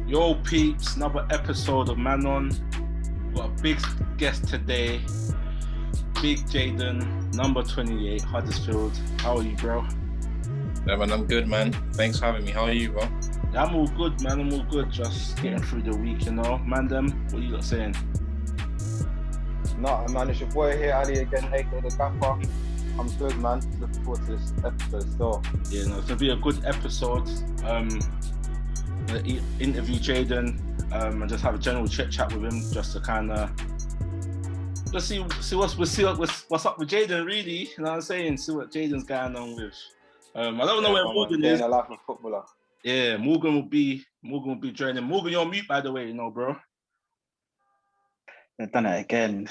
Yo, peeps, another episode of Man On. Got a big guest today, Big Jaden, number 28, Huddersfield. How are you, bro? Yeah, man, I'm good, man. Thanks for having me. How are you, bro? Yeah, I'm all good, man. I'm all good. Just getting through the week, you know. Man, what you lot saying? No, man, it's your boy here, Ali again, aka the Gaffer. I'm good, man. Looking forward to this episode still. Yeah, no, it's gonna be a good episode. Interview Jaden, and just have a general chit chat with him, just to kind of just see what's up with Jaden, really. You know what I'm saying? See what Jaden's going on with. I don't know where Morgan is. A life of footballer. Yeah, Morgan will be joining. Morgan, you're on mute, by the way, you know, bro. I've done it again.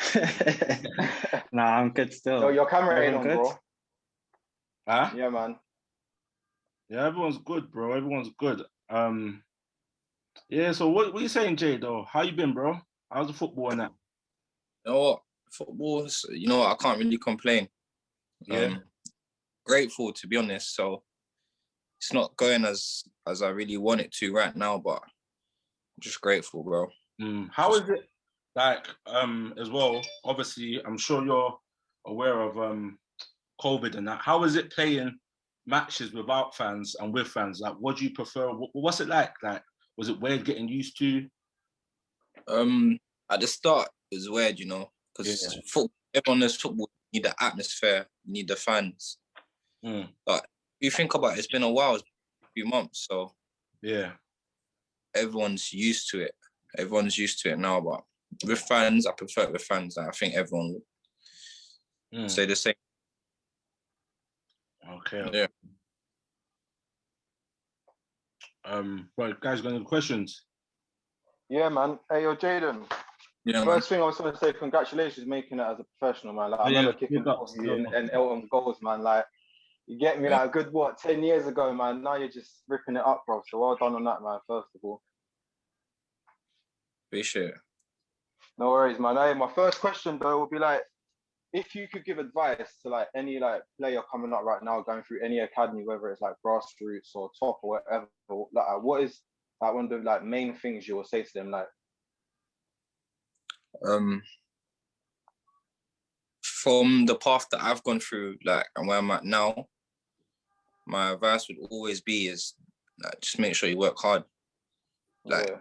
Nah, I'm good still. Yo, your camera ain't on, good? bro. Huh? Yeah, man. Yeah, everyone's good, bro. Everyone's good. Yeah. So what are you saying, Jay? Though, how you been, bro? How's the football and that? You know what? Football's, I can't really complain. Yeah. Grateful, to be honest. So it's not going as I really want it to right now, but I'm just grateful, bro. How is it, like, as well? Obviously, I'm sure you're aware of COVID and that. How is it playing matches without fans and with fans? Like, what do you prefer? What's it like? Like, was it weird getting used to? At the start, it was weird, because everyone knows football. You need the atmosphere, you need the fans. But if you think about it, it's been a while, it's been a few months, so yeah, everyone's used to it. Everyone's used to it now, but with fans, I prefer it with fans. I think everyone would say the same. Okay. Yeah. Right, guys, got any questions? Yeah, man. Hey, yo, Jaden. Yeah, First thing I was going to say, congratulations making it as a professional, man. Like, I remember kicking off you and Elton goals, man. Like, you get me, like, a good, 10 years ago, man. Now you're just ripping it up, bro. So well done on that, man, first of all. Appreciate it. No worries, man. Hey, my first question, though, would be, like, if you could give advice to, like, any, like, player coming up right now, going through any academy, whether it's, like, grassroots or top or whatever, like, what is, like, one of the, like, main things you will say to them, like? From the path that I've gone through, like, and where I'm at now, my advice would always be is, like, just make sure you work hard. Like,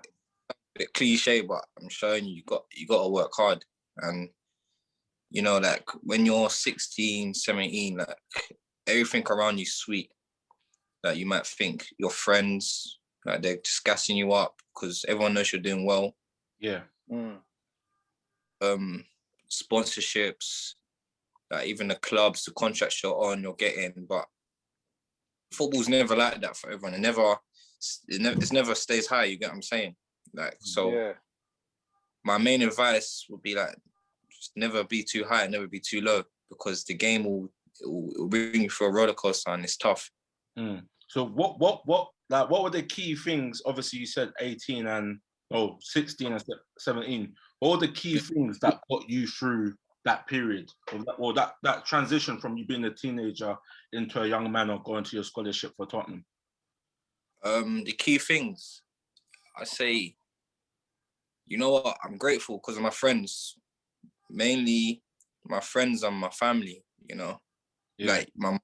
a bit cliche, but I'm showing you got to work hard. And, like, when you're 16, 17, like, everything around you sweet. Like, you might think your friends, like, they're just gassing you up because everyone knows you're doing well. Yeah. Sponsorships, like, even the clubs, the contracts you're getting, but football's never like that for everyone. It never stays high. You get what I'm saying? Like, so my main advice would be, like, just never be too high, never be too low, because the game will bring you through a roller coaster and it's tough. So what were the key things? Obviously, you said 16 and 17. What were the key things that got you through that period, or that transition from you being a teenager into a young man or going to your scholarship for Tottenham? The key things, I say, you know what? I'm grateful because of my friends, mainly my friends and my family. Like, my mom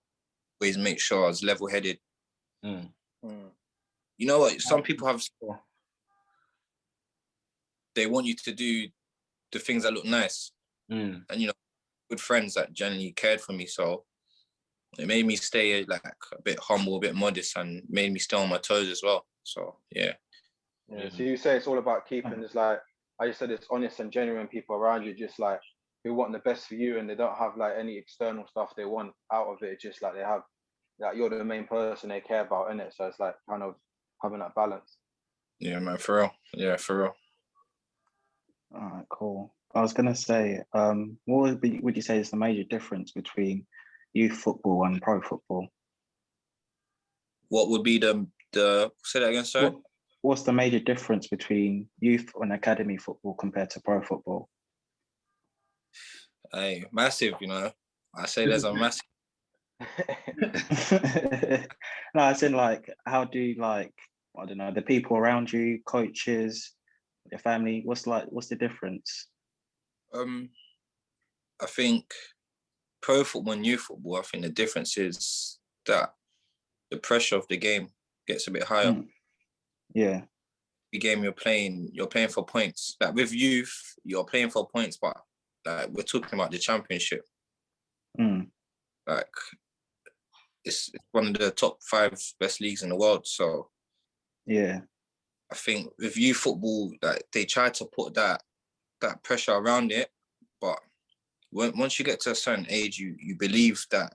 always make sure I was level-headed. You know what? Some people have. They want you to do the things that look nice. And, good friends that genuinely cared for me. So it made me stay, like, a bit humble, a bit modest, and made me stay on my toes as well. So, yeah. So you say it's all about keeping this, like, I just said, it's honest and genuine people around you, just, like, who want the best for you, and they don't have, like, any external stuff they want out of it. It's just, like, they have, like, you're the main person they care about, innit? So it's, like, kind of having that balance. Yeah, man, for real. Yeah, for real. All right, cool. I was gonna say, what would you say is the major difference between youth football and pro football? What would be the say that again, sorry? What's the major difference between youth and academy football compared to pro football? Hey, massive, I say there's a massive. No, as in, like, how do, like, I don't know, the people around you, coaches, your family? What's the difference? I think pro football and youth football, I think the difference is that the pressure of the game gets a bit higher. Yeah. The game you're playing for points. Like with youth, you're playing for points, but like we're talking about the championship. Like it's one of the top 5 best leagues in the world. So yeah, I think with youth football, like they try to put that pressure around it, but once you get to a certain age, you believe that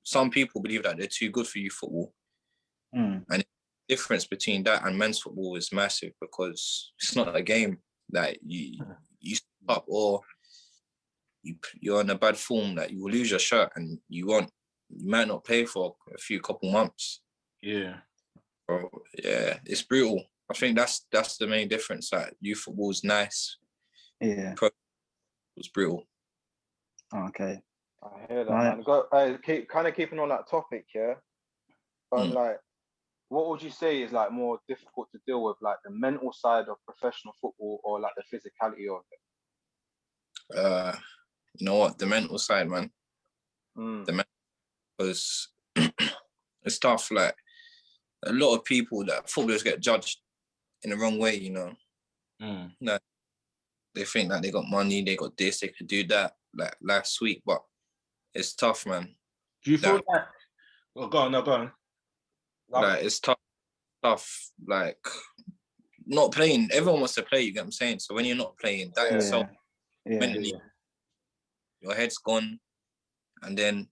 some people believe that they're too good for youth football. And the difference between that and men's football is massive because it's not a game that you stop or you're in a bad form that you will lose your shirt and you might not play for a couple months. Yeah. So, yeah, it's brutal. I think that's the main difference. That youth football is nice. Yeah. Pro was brutal. Okay. I hear that, man. Keeping on that topic, yeah. Like, what would you say is like more difficult to deal with, like the mental side of professional football or like the physicality of it? You know what? The mental side, man. Because it's tough. Like a lot of people that footballers get judged in the wrong way. You know, like they think that they got money, they got this, they could do that. Like life's sweet, but it's tough, man. Do you feel like? Well, go on. Like it's tough. Like not playing. Everyone wants to play. You get what I'm saying? So when you're not playing, that itself mentally, your head's gone, and then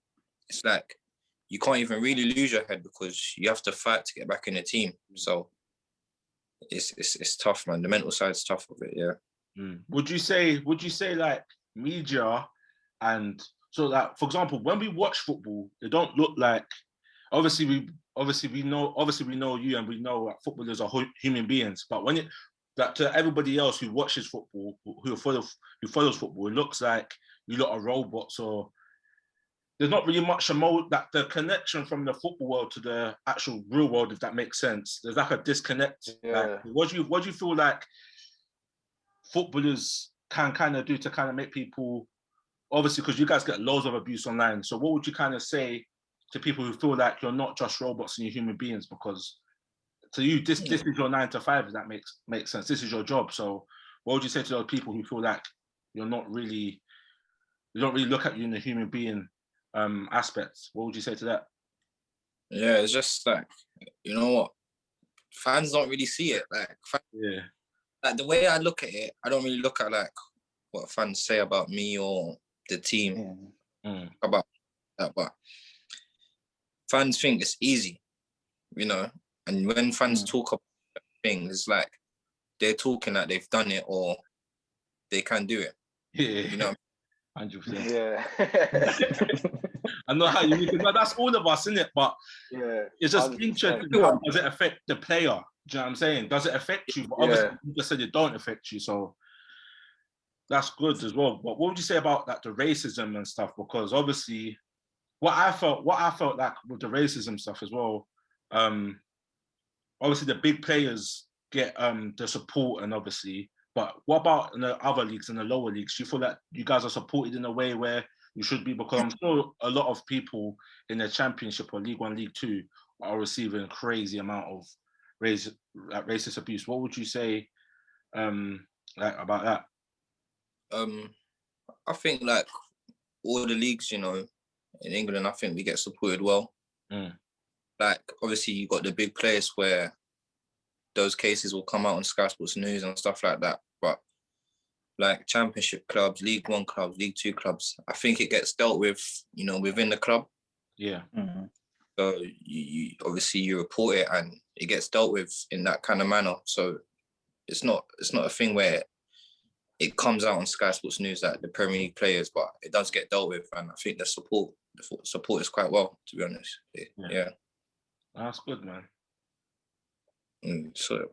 it's like you can't even really lose your head because you have to fight to get back in the team. So it's tough, man. The mental side's tough of it. Yeah. Would you say like media and so like, for example, when we watch football, they don't look like. Obviously we know you and we know that footballers are human beings, but when to everybody else who watches football, who follows football, it looks like you lot are robots, or there's not really much that the connection from the football world to the actual real world, if that makes sense. There's like a disconnect. Like, what do you feel like footballers can kind of do to kind of make people, obviously, because you guys get loads of abuse online, so what would you kind of say to people who feel like you're not just robots and you're human beings? Because to you, this is your 9 to 5, if that makes sense. This is your job. So what would you say to those people who feel like you don't really look at you in the human being aspects? What would you say to that? Yeah, it's just like, you know what? Fans don't really see it. Like, like the way I look at it, I don't really look at like what fans say about me or the team about that, but fans think it's easy, you know. And when fans talk about things, it's like they're talking like they've done it or they can do it. Yeah, you know. 100%. Yeah. I know how you mean, but that's all of us, isn't it? But it's just 100%. Interesting. How does it affect the player? Do you know what I'm saying? Does it affect you? But obviously, you just said it don't affect you, so that's good as well. But what would you say about like the racism and stuff? Because obviously, what I felt like with the racism stuff as well, obviously the big players get the support, and obviously, but what about in the other leagues, in the lower leagues? Do you feel like you guys are supported in a way where you should be? Because I'm sure a lot of people in the Championship or League One, League Two are receiving a crazy amount of racist abuse. What would you say like about that? I think like all the leagues, you know, in England, I think we get supported well. Like obviously you got the big players where those cases will come out on Sky Sports News and stuff like that. But like Championship clubs, League One clubs, League Two clubs, I think it gets dealt with, you know, within the club. Yeah. So you obviously you report it and it gets dealt with in that kind of manner. So it's not a thing where it comes out on Sky Sports News that the Premier League players, but it does get dealt with, and I think the support is quite well, to be honest. Yeah. That's good, man. So.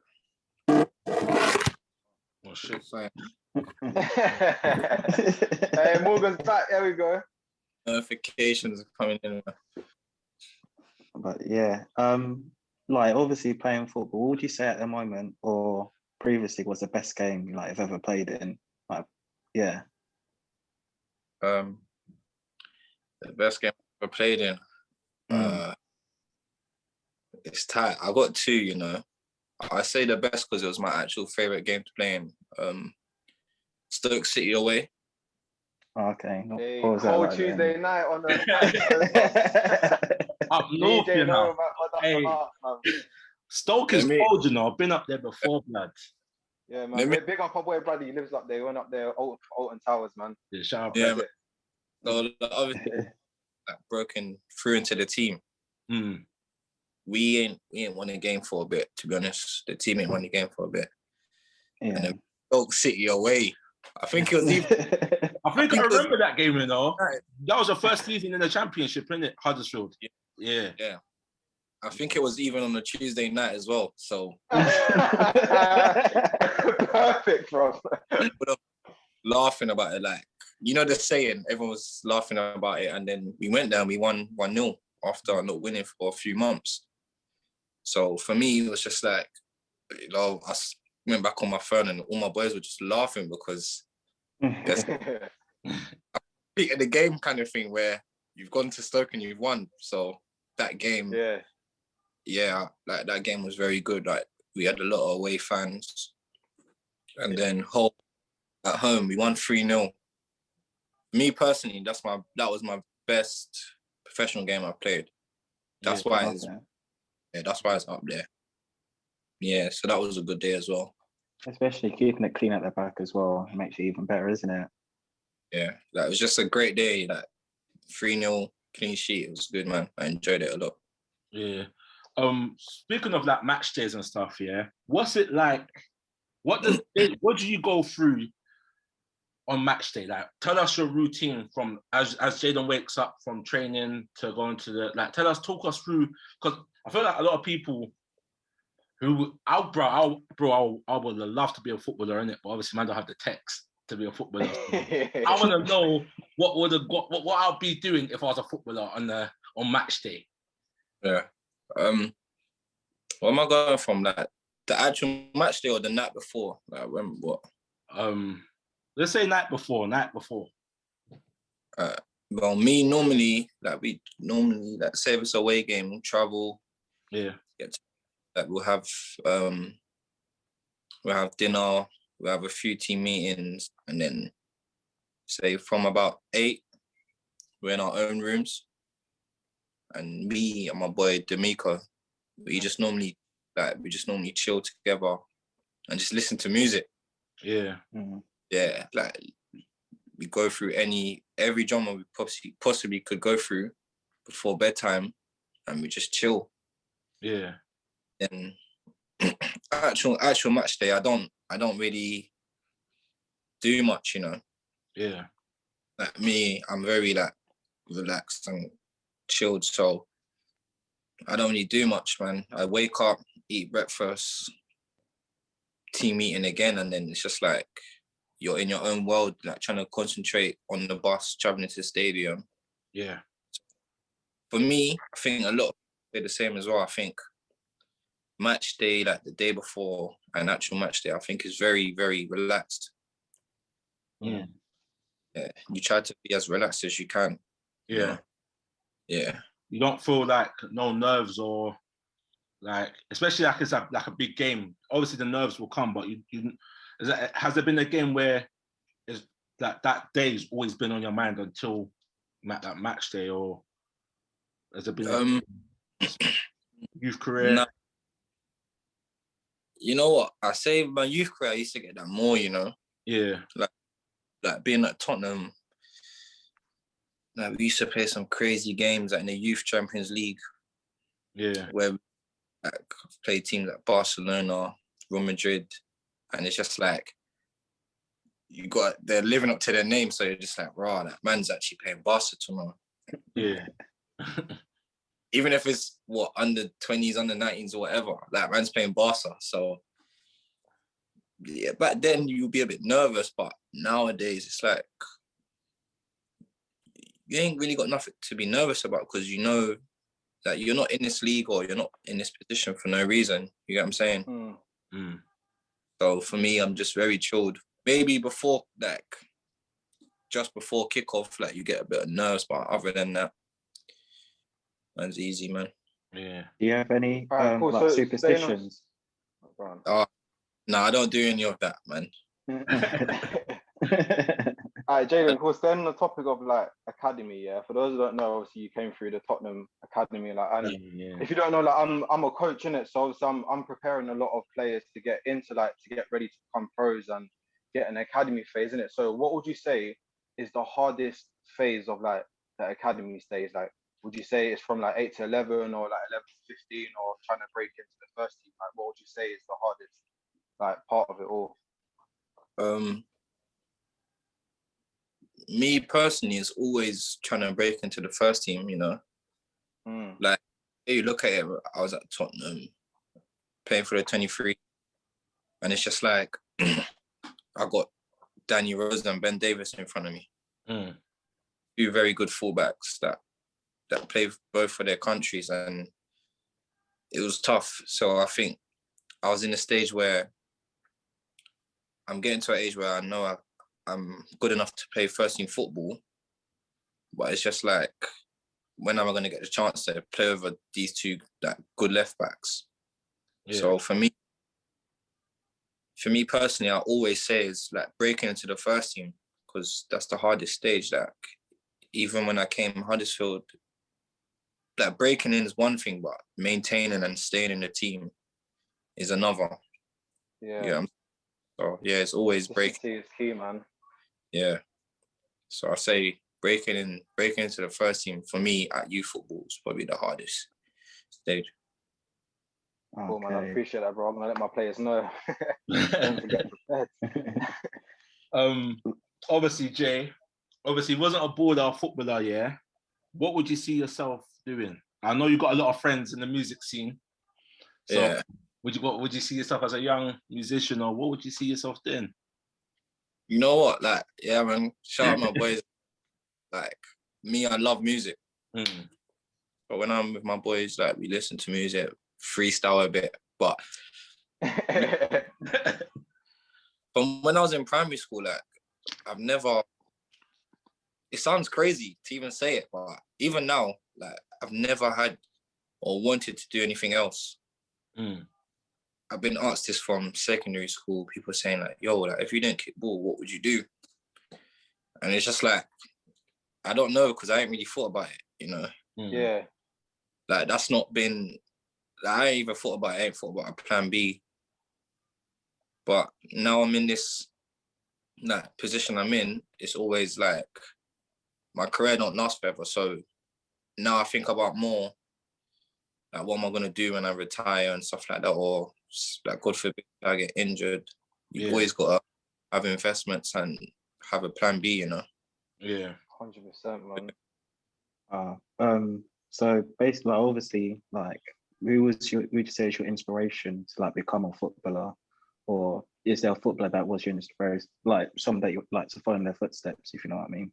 Oh shit! Hey, Morgan's back. There we go. Notifications are coming in. But yeah, like obviously playing football, what would you say at the moment or previously was the best game like you've ever played in? Like, yeah. The best game I ever played in. It's tight. I got two, you know. I say the best because it was my actual favourite game to play in. Stoke City away. Okay. Hey, What was that cold like Tuesday then? night on the Up north, you DJ know. know about Hey, man. Stoke is Let me- cold, you know. I've been up there before, blood. Yeah, man. Let me- Big up our boy Brady. He lives up there. He went up there, Alton Towers, man. Yeah, shout out, Yeah, Brad. So like, obviously like, broken through into the team. Mm. We ain't won a game for a bit, to be honest. The team ain't won a game for a bit. And Yeah. then Stoke City away. I think it was even I think I it was- remember that game, you know. Right. That was the first season in the championship, isn't it? Huddersfield. Yeah. I think it was even on a Tuesday night as well. So Perfect, bro. laughing about it, like, you know the saying, everyone was laughing about it, and then we went there and we won 1-0 after not winning for a few months. So for me, it was just like, you know, I went back on my phone and all my boys were just laughing because it's peak of the game kind of thing where you've gone to Stoke and you've won. So that game, yeah, like that game was very good. Like we had a lot of away fans, and then at home we won 3-0. Me personally, that was my best professional game I played. That's why that's why it's up there. Yeah, so that was a good day as well. Especially keeping it clean at the back as well. It makes it even better, isn't it? Yeah, that was just a great day. Like 3-0 clean sheet. It was good, man. I enjoyed it a lot. Yeah. Speaking of like match days and stuff, yeah. What's it like? What do you go through on match day? Like, tell us your routine from as Jaden wakes up from training to going to the talk us through, because I feel like a lot of people who I would love to be a footballer, innit? But obviously, man, don't have the text to be a footballer. I want to know what I'll be doing if I was a footballer on match day. Yeah. What am I going from? Like the actual match day or the night before? Like when what? Let's say night before. Well, me normally, say if it's a away game, we'll travel. Yeah. We'll have dinner. We'll have a few team meetings, and then say from about 8, we're in our own rooms. And me and my boy D'Amico, we just normally chill together and just listen to music. Yeah. Mm-hmm. Yeah, like we go through every genre we possibly could go through before bedtime, and we just chill. Yeah. Then actual match day, I don't really do much, you know. Yeah. Like me, I'm very like relaxed and chilled, so I don't really do much, man. I wake up, eat breakfast, team meeting again, and then it's just like you're in your own world, like trying to concentrate on the bus traveling to the stadium. Yeah. For me, I think a lot of people are the same as well. I think match day, like the day before, and actual match day, I think is very, very relaxed. Yeah. Yeah, you try to be as relaxed as you can. Yeah. You know? Yeah. You don't feel like no nerves or like, especially like it's like a big game. Obviously the nerves will come, but has there been a game where is that day's always been on your mind until that match day, or has there been a youth career? Nah. You know what? I say my youth career, I used to get that more, you know? Yeah. Like being at Tottenham, like we used to play some crazy games like in the Youth Champions League. Yeah. Where we play teams like Barcelona, Real Madrid, and it's just like they're living up to their name, so you're just like, wow, that man's actually playing Barca tomorrow. Yeah. Even if it's under 20s, under 19s or whatever, that man's playing Barca. So yeah, back then you'd be a bit nervous, but nowadays it's like you ain't really got nothing to be nervous about because you know like you're not in this league or you're not in this position for no reason. You get what I'm saying? So for me, I'm just very chilled. Maybe before, like, just before kickoff, like you get a bit of nerves, but other than that, man's easy, man. Yeah. Do you have any cool. like So superstitions? No, I don't do any of that, man. All right, Jaden, cool. Staying on the topic of like academy, yeah. For those who don't know, obviously you came through the Tottenham academy, like, and if you don't know, like, I'm a coach in it, so obviously I'm preparing a lot of players to get into to get ready to become pros and get an academy phase in it. So, what would you say is the hardest phase of like the academy stage? Like, would you say it's from like 8 to 11 or like 11 to 15 or trying to break into the first team? Like, what would you say is the hardest like part of it all? Me personally is always trying to break into the first team, you know. Like, you look at it, I was at Tottenham playing for the 23, and it's just like I got Danny Rose and Ben Davis in front of me. Two very good fullbacks that play both for their countries, and it was tough. So I think I was in a stage where I'm getting to an age where I know I'm good enough to play first team football, but it's just like, when am I going to get the chance to play over these two like good left backs? Yeah. So for me personally, I always say it's like breaking into the first team, because that's the hardest stage. Like, even when I came Huddersfield, like, breaking in is one thing, but maintaining and staying in the team is another. Yeah. So yeah, it's always breaking. Is key, man. Yeah. So I say breaking into the first team for me at youth football is probably the hardest stage. Cool, man. I appreciate that, bro. I'm gonna let my players know to get prepared. Obviously, Jay, he wasn't a border footballer, yeah. What would you see yourself doing? I know you got a lot of friends in the music scene. So yeah. Would you see yourself as a young musician, or what would you see yourself doing? You know what? Like, yeah, man, shout out my boys. Like, me, I love music. But when I'm with my boys, like, we listen to music, freestyle a bit. But from when I was in primary school, like, I've never, it sounds crazy to even say it, but even now, like, I've never had or wanted to do anything else. I've been asked this from secondary school, people saying like, yo, like, if you didn't kick ball, what would you do? And it's just like, I don't know, because I ain't really thought about it, you know? Yeah. Like, that's not been, like, I ain't even thought about it, I ain't thought about a plan B. But now I'm in this like position I'm in, it's always like, my career don't last forever. So now I think about more, like, what am I going to do when I retire and stuff like that, or like, God forbid I get injured. You've always got to have investments and have a plan B, you know? Yeah. 100%, man. So basically, like, obviously, like, who would you say is your inspiration to like become a footballer, or is there a footballer that was your inspiration, like someone that you like to follow in their footsteps, if you know what I mean?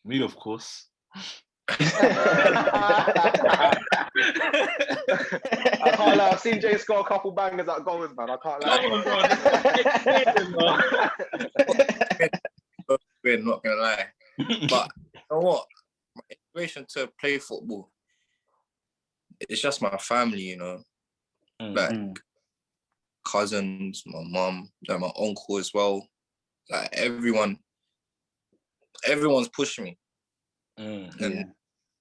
Me, of course. I can't lie, I've seen Jay score a couple bangers at goals, man. I can't lie. We're not gonna lie. But you know what? My inspiration to play football, it's just my family, you know. Like cousins, my mum, like my uncle as well. Like everyone's pushing me. And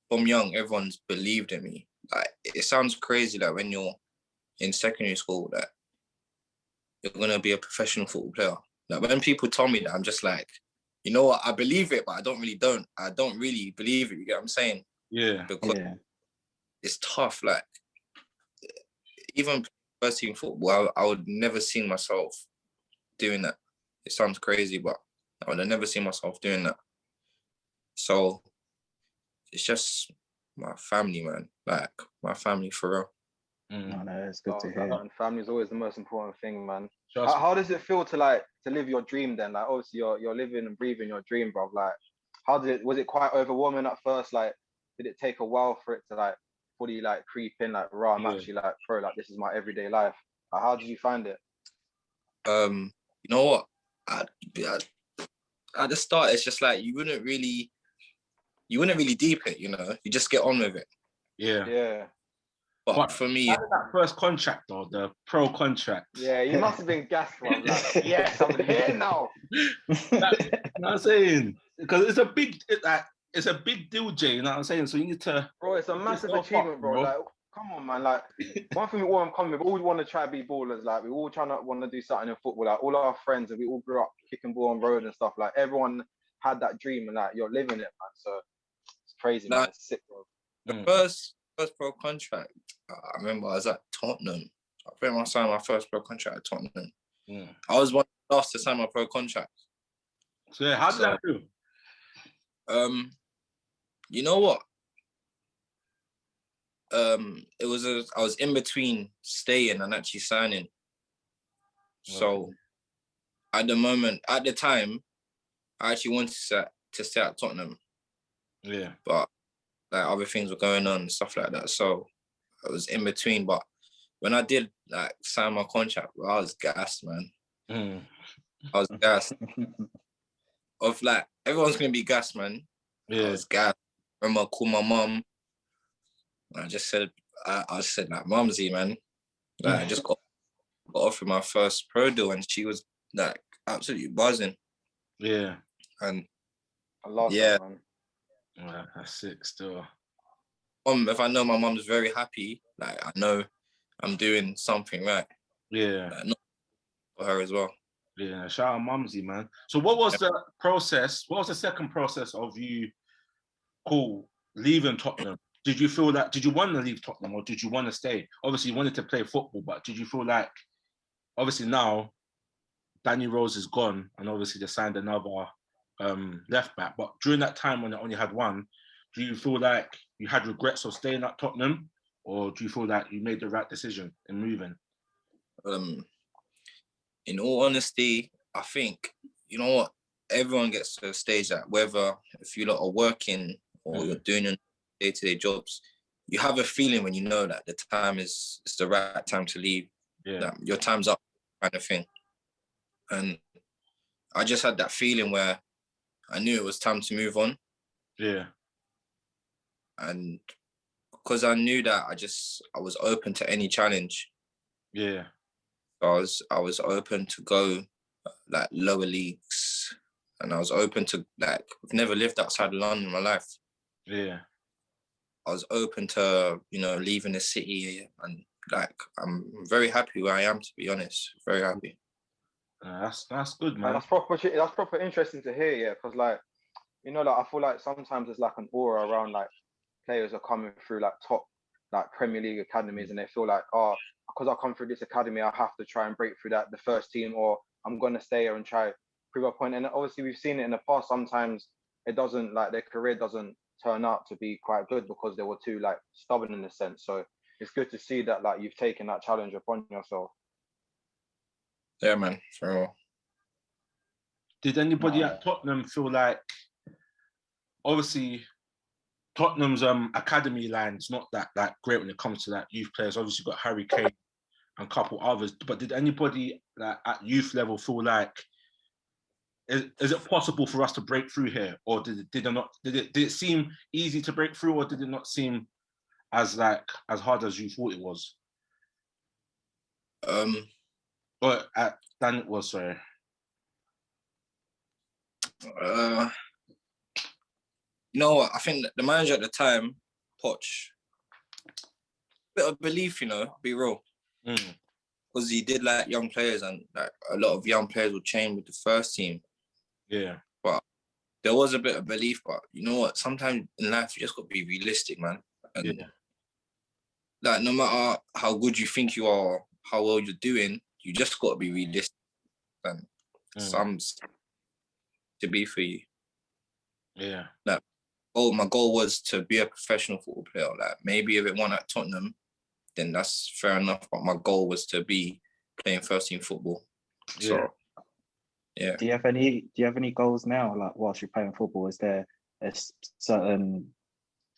from young, everyone's believed in me. Like, it sounds crazy that when you're in secondary school that you're gonna be a professional football player. Like, when people tell me that, I'm just like, you know what, I believe it, but I don't really believe it, you get what I'm saying? Yeah. Because it's tough. Like, even first team football, I would never see myself doing that. It sounds crazy, but I would have never seen myself doing that. So it's just my family, man. Like, my family for real. No, it's good to hear. And family is always the most important thing, man. How does it feel to live your dream then? Like, obviously you're living and breathing your dream, bro. Like, was it quite overwhelming at first? Like, did it take a while for it to like fully like creep in? Like, raw, I'm actually like pro. Like, this is my everyday life. Like, how did you find it? You know what? At the start, it's just like you wouldn't really deep it. You know, you just get on with it. Yeah. But for me, that first contract though, the pro contract. Yeah, you must have been gassed, bro. Like, yes, I'm here now. You know what I'm saying? Because it's a big deal, Jay. You know what I'm saying? So you need to. Bro, it's a massive achievement, bro. Like, come on, man. Like, one thing we all come with, we all want to try to be ballers. Like, we all trying to want to do something in football. Like, all our friends, and we all grew up kicking ball on road and stuff. Like, everyone had that dream, and like, you're living it, man. So it's crazy, man. It's sick, bro. The first pro contract, I remember I was at Tottenham. I think I signed my first pro contract at Tottenham. I was one of the last to sign my pro contract. So yeah, how did that feel? You know what? I was in between staying and actually signing. So at the time, I actually wanted to stay at Tottenham. Yeah. But like other things were going on and stuff like that. So I was in between. But when I did like sign my contract, bro, I was gassed, man. I was gassed. Of like everyone's gonna be gassed, man. Yeah. I was gassed. I remember I called my mum. I just said, like, Mumsy, man. Like, I just got offered my first pro deal, and she was like absolutely buzzing. Yeah. And I love that, man. Yeah, that's sick still. If I know my mum's very happy, like I know I'm doing something right. Yeah. Like, not for her as well. Yeah, shout out Mumsy, man. So what was the process? What was the second process of you leaving Tottenham? Did you feel that, did you want to leave Tottenham or did you want to stay? Obviously you wanted to play football, but did you feel like, obviously now Danny Rose is gone and obviously they signed another left back, but during that time when they only had one, do you feel like you had regrets of staying at Tottenham or do you feel like you made the right decision in moving? In all honesty, I think, you know what, everyone gets to a stage that whether if you lot are working or you're doing your day-to-day jobs, you have a feeling when you know that the time is the right time to leave. Yeah. That your time's up, kind of thing. And I just had that feeling where I knew it was time to move on. Yeah. And because I knew that, I was open to any challenge. Yeah. I was open to go like lower leagues, and I was open to like I've never lived outside of London in my life. Yeah. I was open to, you know, leaving the city, and like I'm very happy where I am, to be honest. Very happy. That's good, man. That's proper interesting to hear, yeah, because like, you know, like I feel like sometimes there's like an aura around like players are coming through like top like Premier League academies and they feel like, oh, because I come through this academy, I have to try and break through the first team, or I'm gonna stay here and try prove a point. And obviously we've seen it in the past. Sometimes it doesn't, like, their career doesn't turn out to be quite good because they were too like stubborn in a sense. So it's good to see that like you've taken that challenge upon yourself. Yeah, man, for real. Did anybody at Tottenham feel like, obviously Tottenham's academy line's not that great when it comes to that youth players. Obviously you've got Harry Kane and a couple others, but did anybody at youth level feel like, is it possible for us to break through here, or did it seem easy to break through, or did it not seem as hard as you thought it was? Or than it was, sorry. You know what? I think the manager at the time, Poch, bit of belief, you know, be real. Because he did like young players, and like a lot of young players would train with the first team. Yeah. But there was a bit of belief, but you know what? Sometimes in life, you just got to be realistic, man. And like, no matter how good you think you are, how well you're doing, you just got to be realistic. And some's to be for you. Yeah. Like, my goal was to be a professional football player. Like, maybe if it won at Tottenham, then that's fair enough. But my goal was to be playing first team football. So, yeah. Do you have any goals now? Like, whilst you're playing football, is there it's certain,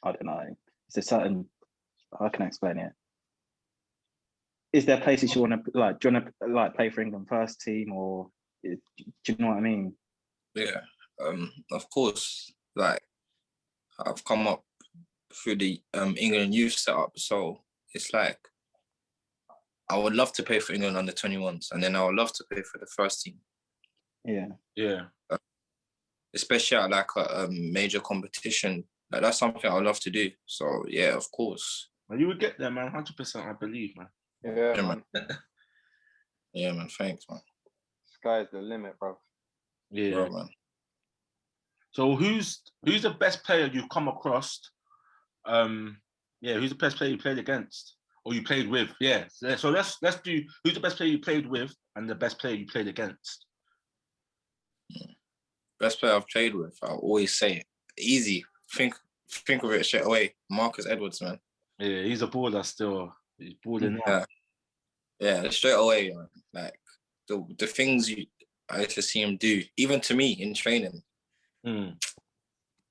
I don't know, it's a certain, how can I explain it? Is there places you want to, like, do you want to like play for England first team, or do you know what I mean? Yeah, of course. Like, I've come up through the England youth setup, so it's like I would love to play for England under 21s, and then I would love to play for the first team. Yeah. Especially at like a major competition. Like, that's something I would love to do. So yeah, of course. Well, you would get there, man. 100%, I believe, man. Yeah, Yeah, man. Yeah, man. Thanks, man. Sky's the limit, bro. Yeah. Bro, man. So who's the best player you've come across? Who's the best player you played against or you played with? Yeah. So let's do who's the best player you played with and the best player you played against. Best player I've played with, I'll always say it. Easy. Think of it straight away. Marcus Edwards, man. Yeah, he's a baller still. He's balling out. Yeah, straight away, man. Like the things I used to see him do, even to me in training.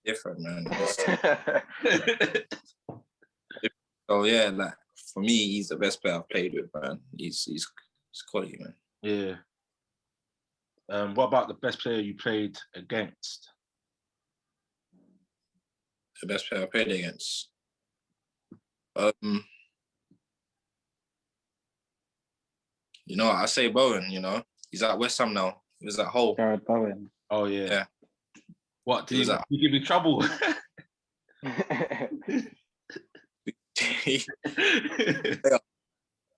Different, man. So yeah, like for me, he's the best player I've played with, man. He's quality, man. Yeah. What about the best player you played against? The best player I played against. You know, I say Bowen, you know. He's at West Ham now. He was at Hull. Gareth Bowen. Oh, yeah. Yeah. What, did he give you trouble?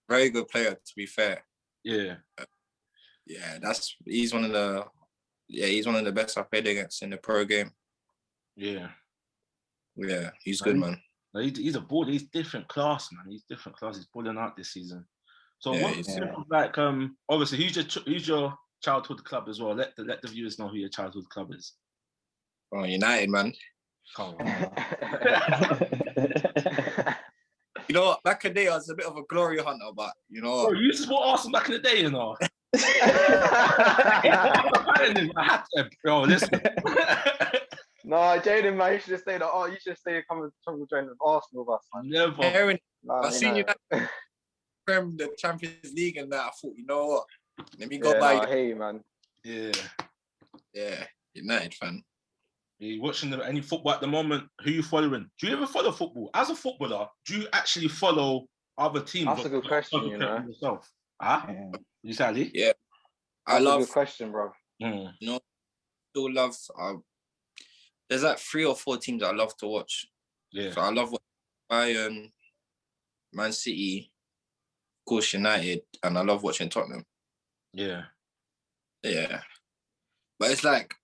Very good player, to be fair. Yeah. Yeah, he's one of the best I've played against in the pro game. Yeah. Yeah, he's good, man. He's a baller. He's different class, man. He's different class. He's balling out this season. So like obviously who's your childhood club as well? Let the viewers know who your childhood club is. Oh, United, man. Come on. You know what? Back in the day, I was a bit of a glory hunter, but you know what? Bro, you used to support Arsenal back in the day, you know. I had to, bro. Listen. No, Jaden, man, you should stay. You should stay. Come and join Arsenal with us. Man. Never. I've seen you from the Champions League and that. I thought, you know what? Let me go buy. I hate you, man. Yeah. Yeah, United fan. Are you watching any football at the moment? Who are you following? Do you ever follow football? As a footballer, do you actually follow other teams? That's a good question, you know. Yourself? Huh? Yeah. You say, Ali? Yeah. That's a good question, bro. You know, still love. There's like 3 or 4 teams I love to watch. Yeah. So I love Bayern, Man City, of course United, and I love watching Tottenham. Yeah. Yeah. But it's like,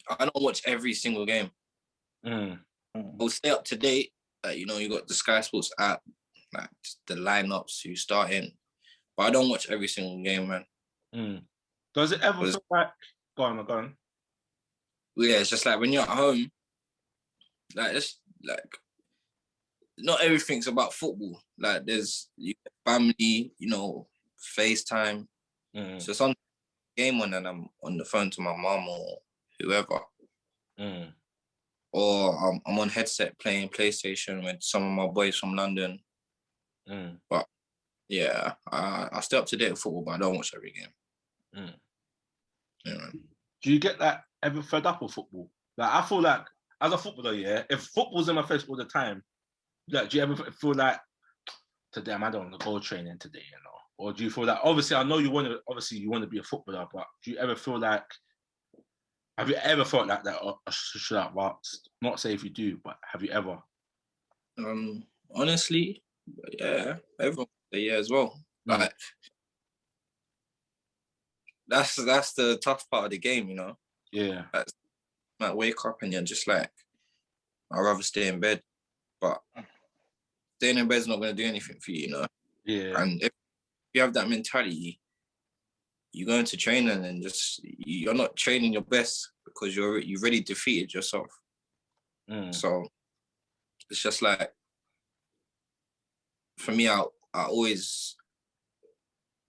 I don't watch every single game. I'll stay up to date. Like, you know, you got the Sky Sports app, like the lineups, you start in. But I don't watch every single game, man. Does it ever feel like... Go on. Yeah, it's just like when you're at home, like it's like not everything's about football. Like there's family, you know, FaceTime. So some game on and I'm on the phone to my mom or whoever. Or I'm on headset playing PlayStation with some of my boys from London. But yeah, I stay up to date with football, but I don't watch every game. Yeah. Do you get that ever fed up with football? Like, I feel like as a footballer, yeah, if football's in my face all the time, like, do you ever feel like today I don't want to go training today, you know? Or do you feel like obviously I know you want to be a footballer, but do you ever feel like have you ever felt like that? Or should I not say if you do, but have you ever? Honestly, yeah, everyone yeah as well. Like that's the tough part of the game, you know. Yeah. Like wake up and you're just like, I'd rather stay in bed, but staying in bed's not gonna do anything for you, you know. Yeah. And if you have that mentality, you go into training and just you're not training your best because you've already defeated yourself. So it's just like, for me, I always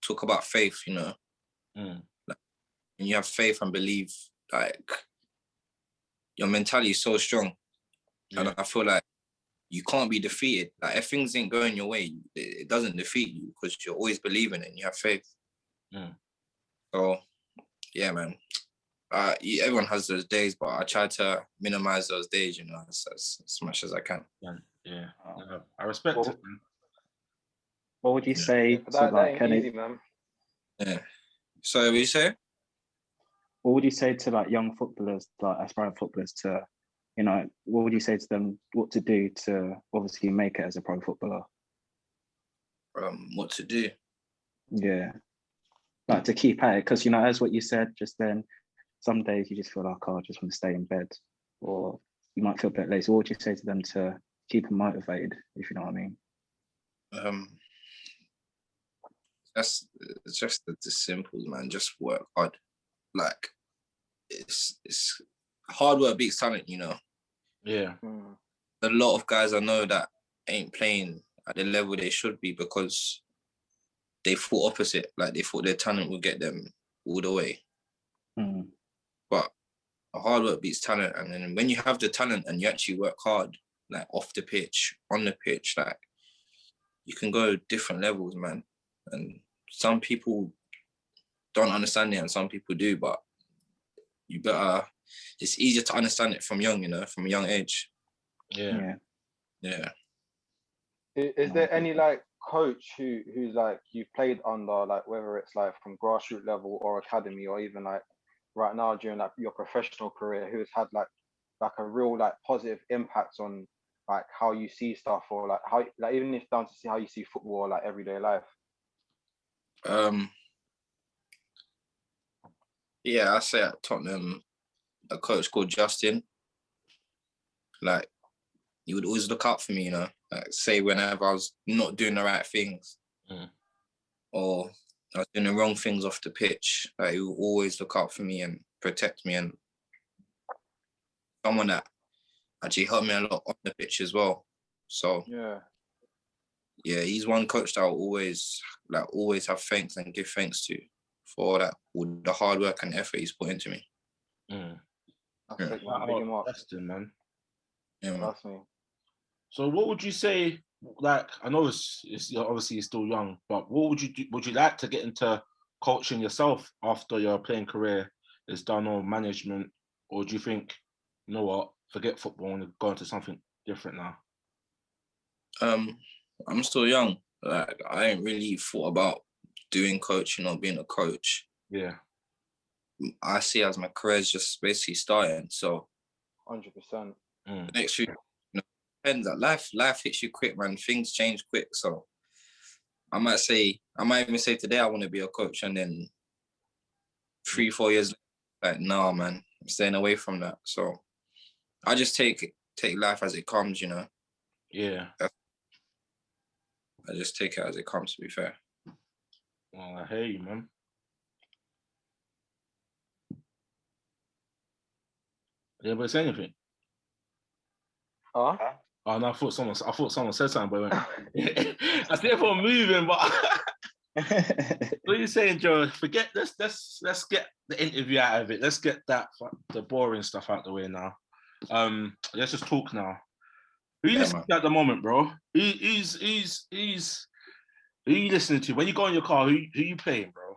talk about faith, you know. Like, when you have faith and believe, like, your mentality is so strong. Yeah. And I feel like you can't be defeated. Like if things ain't going your way, it doesn't defeat you because you're always believing it and you have faith. Mm. So yeah, man. Everyone has those days, but I try to minimize those days, as much as I can. Yeah. I respect it, man. What would you say to that like ain't any? easy, man. Yeah. So what you say? What would you say to like young footballers, like aspiring footballers, to, what would you say to them what to do to obviously make it as a pro footballer? What to do? Yeah, like to keep at it, because as what you said just then, some days you just feel like, I just want to stay in bed, or you might feel a bit lazy. What would you say to them to keep them motivated, if you know what I mean? It's just the simple, man. Just work hard. Like it's hard work beats talent, Yeah. A lot of guys I know that ain't playing at the level they should be because they thought opposite. Like they thought their talent would get them all the way. But hard work beats talent, and then when you have the talent and you actually work hard, like off the pitch, on the pitch, like you can go different levels, man. And some people don't understand it and some people do, but you better, it's easier to understand it from young, from a young age. Yeah. Is there any like coach who's like you've played under, like whether it's like from grassroots level or academy, or even like right now during like your professional career, who's had like a real like positive impact on like how you see stuff, or like how, like even if down to see how you see football or like everyday life? Yeah, I say at Tottenham, a coach called Justin. Like, he would always look out for me, like say whenever I was not doing the right things or I was doing the wrong things off the pitch, like he would always look out for me and protect me, and someone that actually helped me a lot on the pitch as well. So yeah, he's one coach that I'll always have thanks and give thanks to for that, all the hard work and effort he's put into me. That's sick, man. Big him up. Justin, man. Yeah, man. That's me. So what would you say, like, I know it's obviously you're still young, but what would you do? Would you like to get into coaching yourself after your playing career is done, or management? Or do you think, you know what, forget football and go into something different now? I'm still young. Like, I ain't really thought about doing coaching or being a coach. Yeah. I see as my career is just basically starting. So 100%. the next few, depends. That life hits you quick, man. Things change quick. So I might even say today I want to be a coach, and then 3-4 years like, nah, man, I'm staying away from that. So I just take life as it comes, Yeah. I just take it as it comes, to be fair. Well, I hear you, man. Did anybody say anything? Huh? Oh no, I thought someone said something, but I see everyone moving, but what are you saying, Joe? Forget this. Let's get the interview out of it. Let's get the boring stuff out the way now. Let's just talk now. Who you listening to at the moment, bro? Who's who you listening to? When you go in your car, who you playing, bro?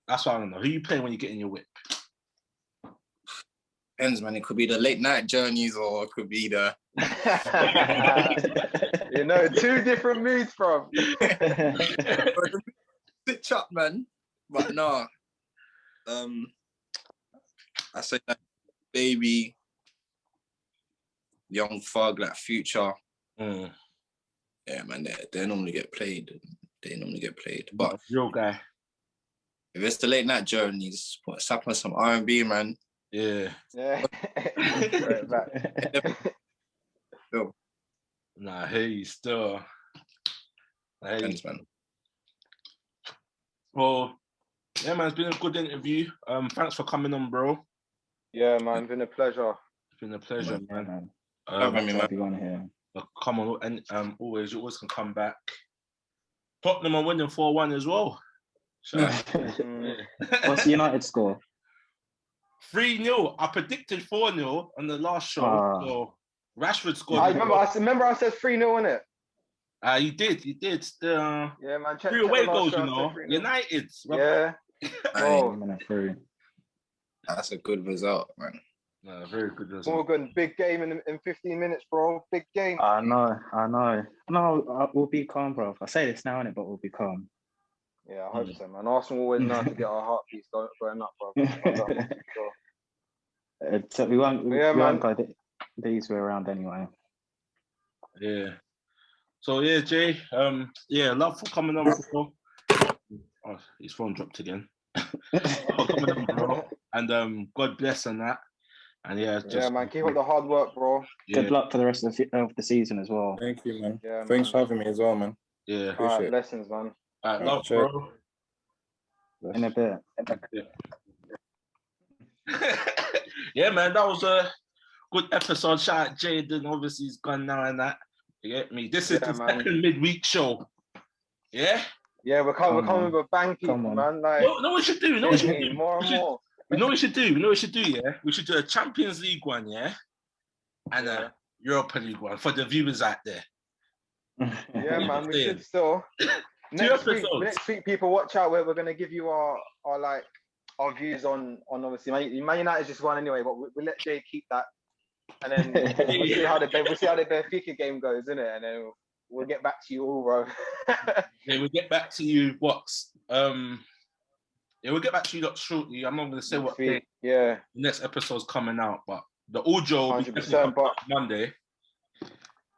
That's what I don't know. Who you playing when you get in your whip? Depends, man. It could be the late night journeys, or it could be the two different moods from switch up, man. But no, I say that Baby, Young Thug, like Future. Yeah, man, they normally get played. But real guy. If it's the late night journeys, slap on some R&B, man. Yeah. Right back. Nah, hey, still. Thanks, man. Well, yeah, man, it's been a good interview. Thanks for coming on, bro. Yeah, man, it's been a pleasure. It's been a pleasure, man. Having me, man. Everyone here. Come on, and you always can come back. Tottenham are winning 4-1 as well. What's the United score? 3-0. I predicted 4-0 on the last show. So Rashford scored. I remember I said 3-0, innit? You did. Yeah, man. Check 3 away the last goals, show, you I said know. 3-0. United. Yeah. Aye, that's a good result, man. No, very good result. Morgan, big game in 15 minutes, bro. Big game. I know. No, we'll be calm, bro. I say this now, innit, but we'll be calm. Yeah, I hope so, man. Arsenal always know how to get our heartbeats going up, bro. So we won't go these way around anyway. Yeah. So yeah, Jay. Love for coming on, bro. Oh, his phone dropped again. Coming on, bro. And God bless on that. And man, keep up the hard work, bro. Good luck for the rest of the season as well. Thank you, man. Yeah, Thanks for having me as well, man. Yeah. All right, blessings, man. All right, love, bro. In a bit. Yeah, man, that was a good episode. Shout out Jaden. Obviously, he's gone now and that. You get me? This is the second midweek show. Yeah? Yeah, we're coming with a bang, people, man. Like, no, we should do. More and more. We know what we should do, yeah? We should do a Champions League one, yeah? And a Europa League one for the viewers out there. Yeah, man, we should still. Next week, people, watch out. We're going to give you our views on obviously Man United just won anyway, but we'll let Jay keep that, and then we'll see how the Benfica game goes, innit? And then we'll get back to you all, bro. We'll get back to you. We'll get back to you shortly. I'm not going to say what day. Yeah. The next episode's coming out, but the audio will be 100%, but Monday.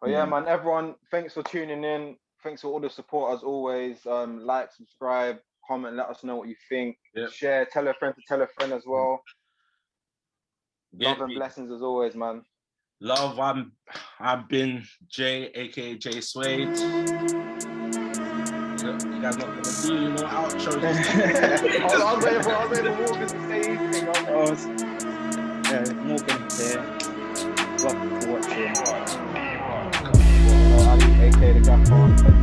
But yeah, man, everyone, thanks for tuning in. Thanks for all the support as always. Like, subscribe, comment, let us know what you think. Yep. Share, tell a friend to tell a friend as well. Love and blessings as always, man. Love, I've been Jay, aka Jay Suede. You guys not gonna do no outro. I was waiting for Morgan to say anything. Morgan here. Love for watching. Ali, aka the Gaffer.